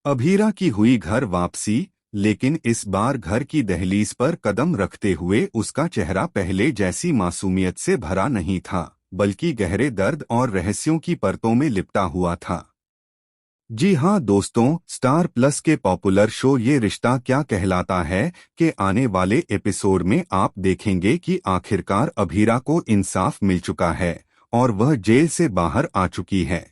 अभीरा की हुई घर वापसी, लेकिन इस बार घर की दहलीज पर कदम रखते हुए उसका चेहरा पहले जैसी मासूमियत से भरा नहीं था, बल्कि गहरे दर्द और रहस्यों की परतों में लिपटा हुआ था। जी हाँ दोस्तों, स्टार प्लस के पॉपुलर शो ये रिश्ता क्या कहलाता है के आने वाले एपिसोड में आप देखेंगे कि आखिरकार अभीरा को इंसाफ मिल चुका है और वह जेल से बाहर आ चुकी है।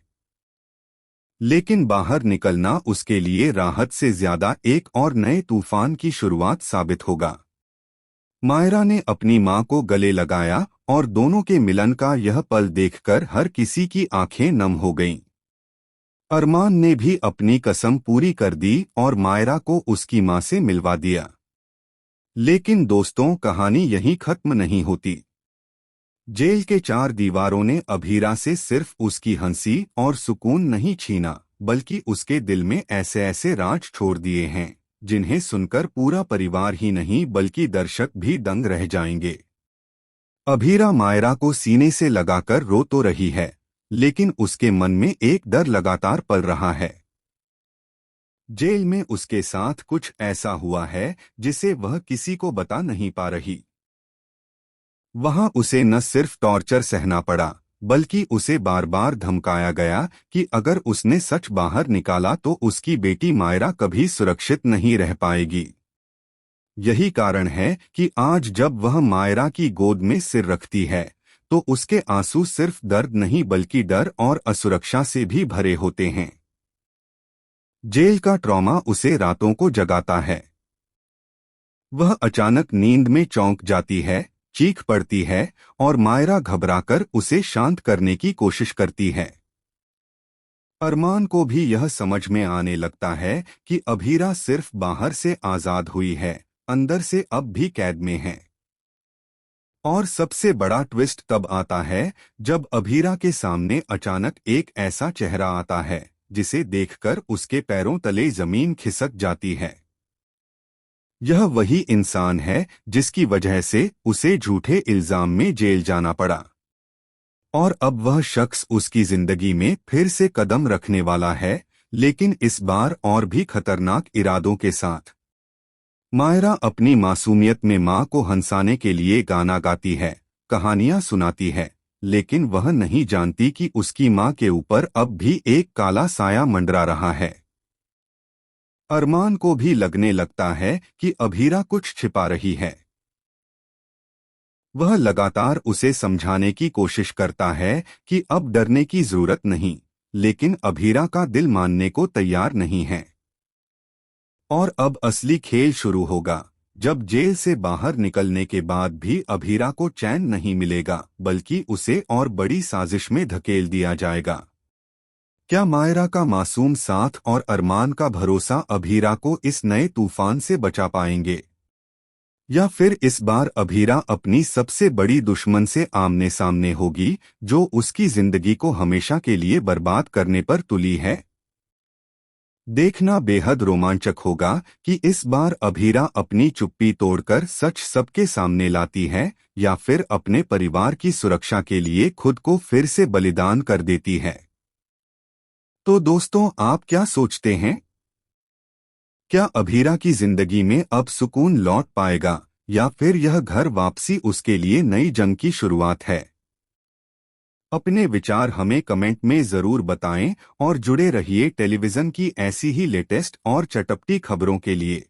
लेकिन बाहर निकलना उसके लिए राहत से ज्यादा एक और नए तूफान की शुरुआत साबित होगा। मायरा ने अपनी मां को गले लगाया और दोनों के मिलन का यह पल देखकर हर किसी की आंखें नम हो गईं। अरमान ने भी अपनी कसम पूरी कर दी और मायरा को उसकी मां से मिलवा दिया। लेकिन दोस्तों, कहानी यहीं खत्म नहीं होती। जेल के चार दीवारों ने अभीरा से सिर्फ उसकी हंसी और सुकून नहीं छीना, बल्कि उसके दिल में ऐसे ऐसे राज छोड़ दिए हैं जिन्हें सुनकर पूरा परिवार ही नहीं बल्कि दर्शक भी दंग रह जाएंगे। अभीरा मायरा को सीने से लगाकर रो तो रही है, लेकिन उसके मन में एक डर लगातार पल रहा है। जेल में उसके साथ कुछ ऐसा हुआ है जिसे वह किसी को बता नहीं पा रही। वहां उसे न सिर्फ टॉर्चर सहना पड़ा, बल्कि उसे बार बार धमकाया गया कि अगर उसने सच बाहर निकाला तो उसकी बेटी मायरा कभी सुरक्षित नहीं रह पाएगी। यही कारण है कि आज जब वह मायरा की गोद में सिर रखती है तो उसके आंसू सिर्फ दर्द नहीं बल्कि डर और असुरक्षा से भी भरे होते हैं। जेल का ट्रॉमा उसे रातों को जगाता है। वह अचानक नींद में चौंक जाती है, चीख पड़ती है और मायरा घबराकर उसे शांत करने की कोशिश करती है। अरमान को भी यह समझ में आने लगता है कि अभीरा सिर्फ बाहर से आजाद हुई है, अंदर से अब भी कैद में है। और सबसे बड़ा ट्विस्ट तब आता है जब अभीरा के सामने अचानक एक ऐसा चेहरा आता है जिसे देखकर उसके पैरों तले जमीन खिसक जाती है। यह वही इंसान है जिसकी वजह से उसे झूठे इल्जाम में जेल जाना पड़ा। और अब वह शख्स उसकी जिंदगी में फिर से कदम रखने वाला है, लेकिन इस बार और भी खतरनाक इरादों के साथ। मायरा अपनी मासूमियत में मां को हंसाने के लिए गाना गाती है, कहानियां सुनाती है, लेकिन वह नहीं जानती कि उसकी मां के ऊपर अब भी एक काला साया मंडरा रहा है। अरमान को भी लगने लगता है कि अभीरा कुछ छिपा रही है। वह लगातार उसे समझाने की कोशिश करता है कि अब डरने की जरूरत नहीं, लेकिन अभीरा का दिल मानने को तैयार नहीं है। और अब असली खेल शुरू होगा, जब जेल से बाहर निकलने के बाद भी अभीरा को चैन नहीं मिलेगा, बल्कि उसे और बड़ी साजिश में धकेल दिया जाएगा। क्या मायरा का मासूम साथ और अरमान का भरोसा अभीरा को इस नए तूफान से बचा पाएंगे, या फिर इस बार अभीरा अपनी सबसे बड़ी दुश्मन से आमने सामने होगी, जो उसकी जिंदगी को हमेशा के लिए बर्बाद करने पर तुली है। देखना बेहद रोमांचक होगा कि इस बार अभीरा अपनी चुप्पी तोड़कर सच सबके सामने लाती है या फिर अपने परिवार की सुरक्षा के लिए खुद को फिर से बलिदान कर देती है। तो दोस्तों, आप क्या सोचते हैं? क्या अभीरा की जिंदगी में अब सुकून लौट पाएगा, या फिर यह घर वापसी उसके लिए नई जंग की शुरुआत है? अपने विचार हमें कमेंट में जरूर बताएं और जुड़े रहिए टेलीविजन की ऐसी ही लेटेस्ट और चटपटी खबरों के लिए।